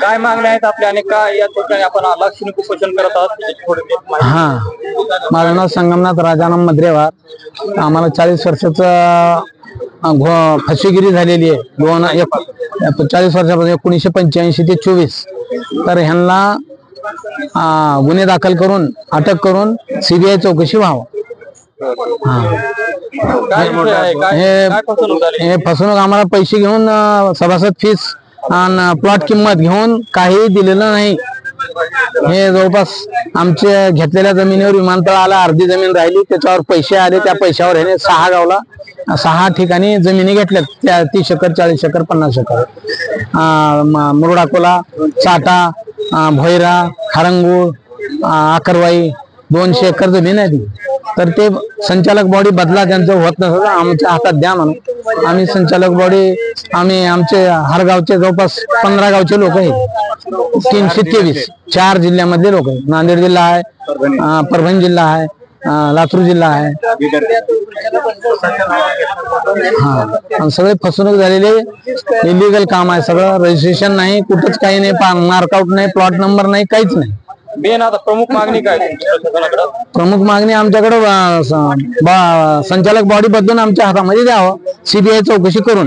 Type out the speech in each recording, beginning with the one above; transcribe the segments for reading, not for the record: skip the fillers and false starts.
काय मागण्या आहेत आपल्या आणि काय या ठिकाणी आपण लाक्षणिक उपोषण करत आहात? हा, माझं नाव संगमनाथ राजाराम मद्रेवार. आम्हाला 40 वर्षाचं फसवेगिरी झालेली आहे. 40 वर्षापासून 1985 ते 24. तर ह्यांना गुन्हे दाखल करून अटक करून सीबीआय चौकशी व्हावं. हे फसवणूक आम्हाला पैसे घेऊन सभासद फीस आणि प्लॉट किंमत घेऊन काही दिलेलं नाही. हे जवळपास आमच्या घेतलेल्या जमिनीवर विमानतळाला अर्धी जमीन राहिली, त्याच्यावर पैसे आले. त्या पैशावर ह्याने 6 गावला 6 ठिकाणी जमिनी घेतल्यात. त्या 30 एकर 40 एकर 50 एकर मुरडाकोला, चाटा, भोयरा, खारंगूळ, आकरवाई 200 एकर जमीन आहे ती. तर ते संचालक बॉडी बदला त्यांचं होत नसतं आमच्या हातात द्या म्हणून आम्ही संचालक बॉडी आमचे हर गावचे जवळपास 15 गावचे लोक आहेत. 323 4 जिल्ह्यामधले लोक आहेत. नांदेड जिल्हा आहे, परभणी जिल्हा आहे, लातूर जिल्हा आहे. हा, सगळे फसवणूक झालेले इलिगल काम आहे. सगळं रजिस्ट्रेशन नाही, कुठंच काही नाही, मार्कआउट नाही, प्लॉट नंबर नाही, काहीच नाही. आता प्रमुख मागणी काय? प्रमुख मागणी आमच्याकडे संचालक बॉडी बदलून आमच्या हातामध्ये द्यावं, सीबीआय चौकशी करून.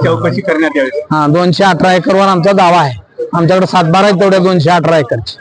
चौकशी करण्यात यावी. 218 एकरवर आमचा दावा आहे. आमच्याकडे 7-12 आहेत तेवढ्या 218 एकरची.